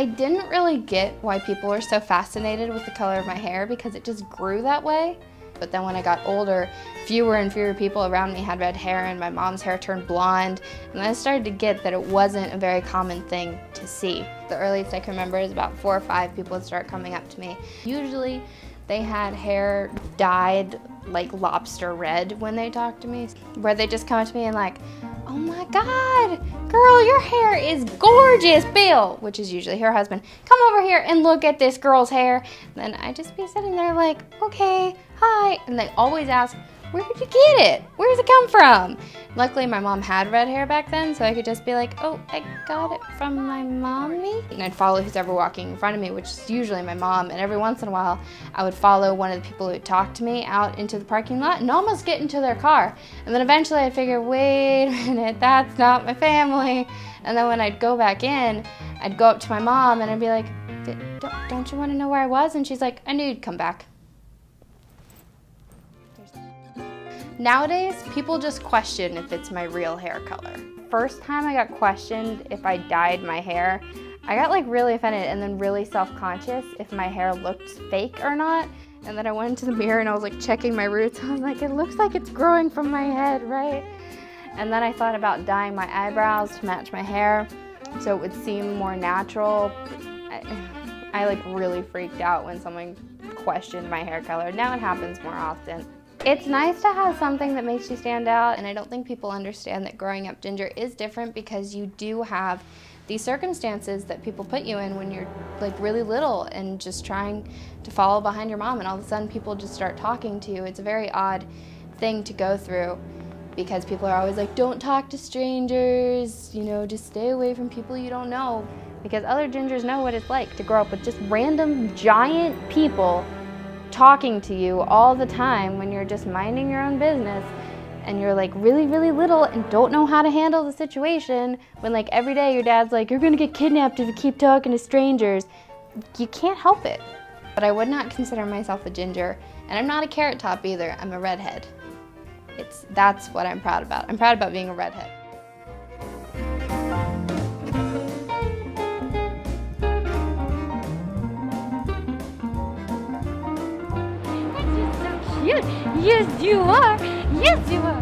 I didn't really get why people were so fascinated with the color of my hair because it just grew that way. But then when I got older, fewer and fewer people around me had red hair and my mom's hair turned blonde. And then I started to get that it wasn't a very common thing to see. The earliest I can remember is about 4 or 5 people would start coming up to me. Usually they had hair dyed like lobster red when they talked to me, where they just come up to me and like, oh my God, girl, your hair is gorgeous, Bill, which is usually her husband. Come over here and look at this girl's hair. And then I just be sitting there like, okay, hi. And they always ask, where did you get it? Where does it come from? Luckily, my mom had red hair back then, so I could just be like, oh, I got it from my mommy. And I'd follow who's ever walking in front of me, which is usually my mom. And every once in a while, I would follow one of the people who would talk to me out into the parking lot and almost get into their car. And then eventually I'd figure, wait a minute, that's not my family. And then when I'd go back in, I'd go up to my mom and I'd be like, don't you want to know where I was? And she's like, I knew you'd come back. Nowadays, people just question if it's my real hair color. First time I got questioned if I dyed my hair, I got like really offended and then really self-conscious if my hair looked fake or not. And then I went into the mirror and I was like checking my roots. I was like, it looks like it's growing from my head, right? And then I thought about dyeing my eyebrows to match my hair so it would seem more natural. I like really freaked out when someone questioned my hair color. Now it happens more often. It's nice to have something that makes you stand out, and I don't think people understand that growing up ginger is different because you do have these circumstances that people put you in when you're like really little and just trying to follow behind your mom, and all of a sudden people just start talking to you. It's a very odd thing to go through because people are always like, don't talk to strangers, you know, just stay away from people you don't know, because other gingers know what it's like to grow up with just random giant people talking to you all the time when you're just minding your own business and you're like really, really little and don't know how to handle the situation when like every day your dad's like, you're gonna get kidnapped if you keep talking to strangers. You can't help it. But I would not consider myself a ginger, and I'm not a carrot top either. I'm a redhead. That's what I'm proud about. I'm proud about being a redhead. Yes, you are. Yes, you are.